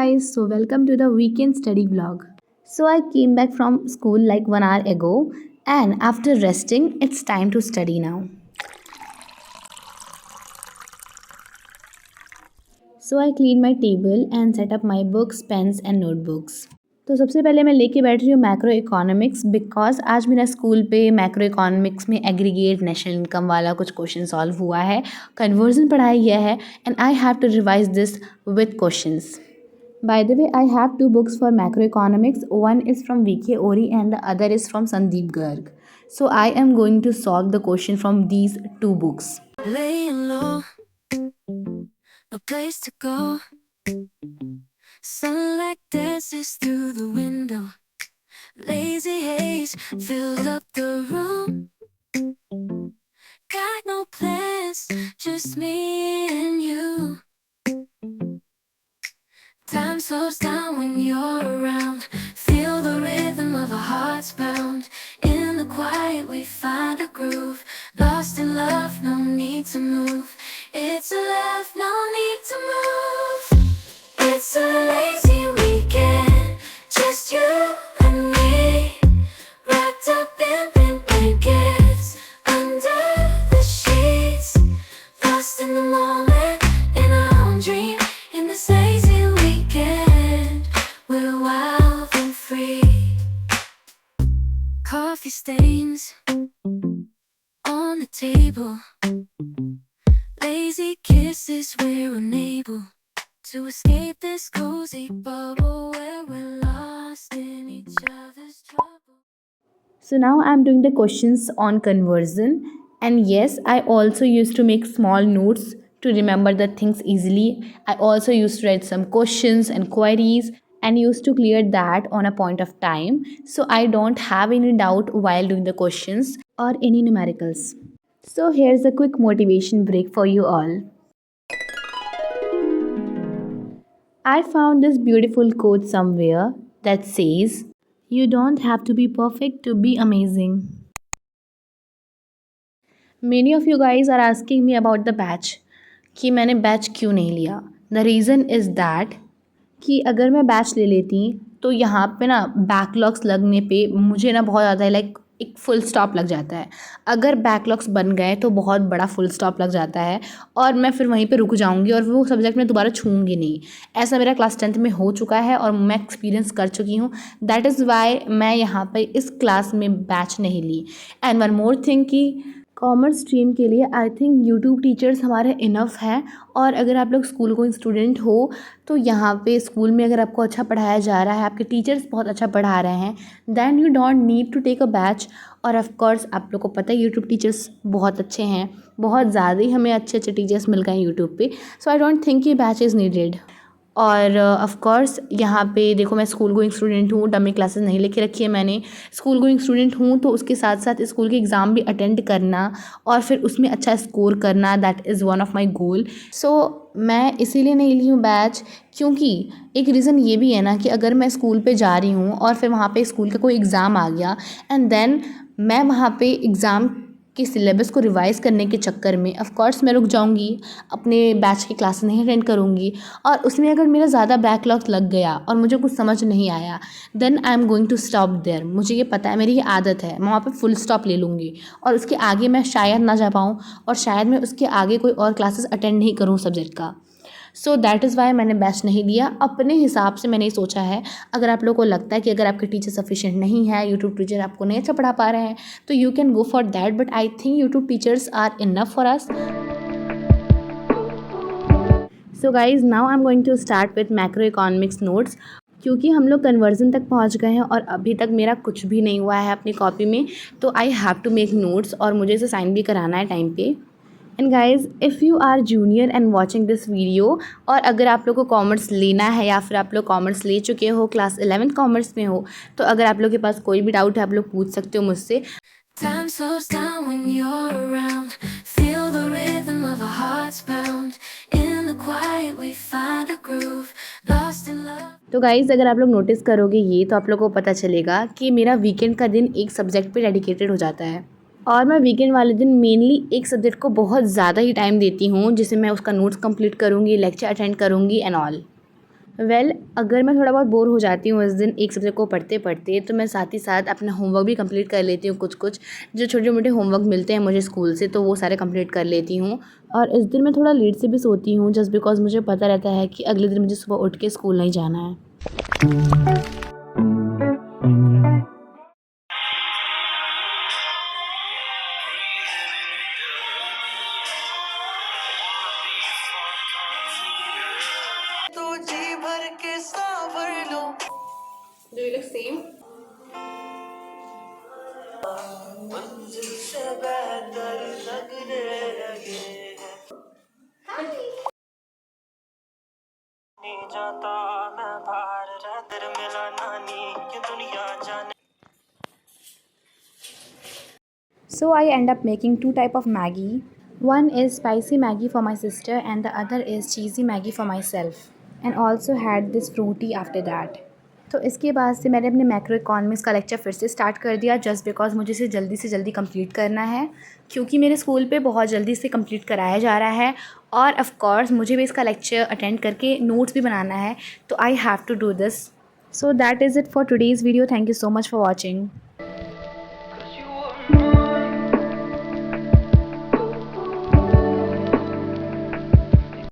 guys, so welcome to the weekend study vlog. So I came back from school like 1 hour ago, and after resting, it's time to study now. So I cleaned my table and set up my books, pens and notebooks. तो सबसे पहले मैं लेके बैठ रही हूँ macro economics because आज मेरा स्कूल पे मैक्रो इकोनॉमिक्स में एग्रीगेट नेशनल इनकम वाला कुछ क्वेश्चन सॉल्व हुआ है, कन्वर्जन पढ़ाया गया है and I have to revise this with questions. By the way, I have two books for macroeconomics. One is from VK Ori and the other is from Sandeep Garg. So I am going to solve the question from these two books. Laying low, no place to go. Sunlight dances through the window. Lazy haze filled up the room. Got no plans, just me and you. Time slows down when you're around. Feel the rhythm of our hearts pound. In the quiet we find a groove. Lost in love, no need to move. It's a love, no need to move. It's a lazy weekend, just you and me. Wrapped up in pink blankets, under the sheets. Lost in the moment, in our own dream. In this lazy weekend, we're wild and free. Coffee stains on the table. Lazy kisses, we're unable to escape this cozy bubble where we're lost in each other's trouble. So now I'm doing the questions on conversion, and yes, I also used to make small notes to remember the things easily. I also used to write some questions and queries and used to clear that on a point of time so I don't have any doubt while doing the questions or any numericals. So here's a quick motivation break for you all. I found this beautiful quote somewhere that says, "You don't have to be perfect to be amazing." Many of you guys are asking me about the batch कि मैंने batch क्यों नहीं लिया. The reason is that कि अगर मैं batch ले लेती तो यहाँ पे ना बैकलॉग्स लगने पे मुझे ना बहुत ज़्यादा लाइक एक फुल स्टॉप लग जाता है. अगर बैकलॉग्स बन गए तो बहुत बड़ा फुल स्टॉप लग जाता है और मैं फिर वहीं पे रुक जाऊंगी और वो सब्जेक्ट मैं दोबारा छूँगी नहीं. ऐसा मेरा क्लास 10th में हो चुका है और मैं एक्सपीरियंस कर चुकी हूँ. दैट इज़ वाई मैं यहाँ पे इस क्लास में बैच नहीं ली. एंड वन मोर थिंग कि कॉमर्स स्ट्रीम के लिए आई थिंक यूट्यूब टीचर्स हमारे इनफ हैं. और अगर आप लोग स्कूल गोइंग स्टूडेंट हो तो यहाँ पे स्कूल में अगर आपको अच्छा पढ़ाया जा रहा है, आपके टीचर्स बहुत अच्छा पढ़ा रहे हैं, then you don't need to take a batch. और ऑफ कोर्स आप लोग को पता है यूट्यूब टीचर्स बहुत अच्छे हैं, बहुत ज़्यादा ही हमें अच्छे अच्छे टीचर्स मिल गए हैं यूट्यूब पे. सो आई डोंट थिंक कि बैच इज़ नीडेड. और ऑफ़ कोर्स यहाँ पे देखो मैं स्कूल गोइंग स्टूडेंट हूँ, डमी क्लासेस नहीं लेके रखी है मैंने. स्कूल गोइंग स्टूडेंट हूँ तो उसके साथ साथ स्कूल के एग्ज़ाम भी अटेंड करना और फिर उसमें अच्छा स्कोर करना, that is one of my goal. So मैं इसीलिए नहीं ली हूँ बैच क्योंकि एक रीज़न ये भी है ना कि अगर मैं स्कूल पे जा रही हूँ और फिर वहाँ पे स्कूल का कोई एग्ज़ाम आ गया एंड देन मैं वहाँ पे एग्ज़ाम कि सिलेबस को रिवाइज़ करने के चक्कर में ऑफ़ कोर्स मैं रुक जाऊंगी, अपने बैच की क्लास नहीं अटेंड करूंगी और उसमें अगर मेरा ज़्यादा बैकलॉग लग गया और मुझे कुछ समझ नहीं आया then I am going to stop there. मुझे ये पता है, मेरी ये आदत है, मैं वहाँ पे फुल स्टॉप ले लूँगी और उसके आगे मैं शायद ना जा पाऊँ और शायद मैं उसके आगे कोई और क्लासेस अटेंड नहीं करूँ सब्जेक्ट का. सो दैट इज़ वाई मैंने बैच नहीं लिया. अपने हिसाब से मैंने सोचा है अगर आप लोगों को लगता है कि अगर आपके टीचर सफिशिएंट नहीं है, यूट्यूब टीचर आपको नहीं अच्छा पढ़ा पा रहे हैं तो you can go for that. But I think YouTube teachers are enough for us. So guys now I am going to start with macro economics notes. क्योंकि हम लोग कन्वर्जन तक पहुंच गए हैं और अभी तक मेरा कुछ भी नहीं हुआ है अपनी कॉपी में, तो I have to make notes और मुझे इसे साइन भी कराना है टाइम पे. And guys if you are junior and watching this video और अगर आप लोग को कॉमर्स लेना है या फिर आप लोग कॉमर्स ले चुके हो, क्लास 11 कॉमर्स में हो, तो अगर आप लोग के पास कोई भी डाउट है आप लोग पूछ सकते हो मुझसे. Time slows down when you're around. Feel the rhythm of our hearts pound. In the quiet we find a groove. Lost in love. तो गाइज़ अगर आप लोग नोटिस करोगे ये तो आप लोग को पता चलेगा कि मेरा वीकेंड का दिन एक सब्जेक्ट पे डेडिकेटेड हो जाता है और मैं वीकेंड वाले दिन मेनली एक सब्जेक्ट को बहुत ज़्यादा ही टाइम देती हूँ जिससे मैं उसका नोट्स कंप्लीट करूँगी, लेक्चर अटेंड करूँगी एंड ऑल. अगर मैं थोड़ा बहुत बोर हो जाती हूँ इस दिन एक सब्जेक्ट को पढ़ते पढ़ते, तो मैं साथ ही साथ अपना होमवर्क भी कंप्लीट कर लेती हूँ। कुछ कुछ जो छोटे मोटे होमवर्क मिलते हैं मुझे स्कूल से, तो वो सारे कंप्लीट कर लेती हूँ। और इस दिन मैं थोड़ा लेट से भी सोती हूँ, जस्ट बिकॉज मुझे पता रहता है कि अगले दिन मुझे सुबह उठ के स्कूल नहीं जाना है। तो जी भर के सावर लो। Do you look same? मंजिल से बेहतर लगने लगे नहीं जाता मैं बाहर रहकर मिला नानी ये दुनिया जाने। So I end up making two type of Maggie. One is spicy Maggie for my sister and the other is cheesy Maggie for myself. And also had this fruity after that. तो इसके बाद से मैंने अपने macro economics का lecture फिर से start कर दिया, जस्ट बिकॉज मुझे इसे जल्दी से जल्दी कंप्लीट करना है, क्योंकि मेरे स्कूल पे बहुत जल्दी से कंप्लीट कराया जा रहा है और ऑफ कोर्स मुझे भी इसका लेक्चर अटेंड करके नोट्स भी बनाना है, तो I have to do this. So that is it for today's video. Thank you so much for watching.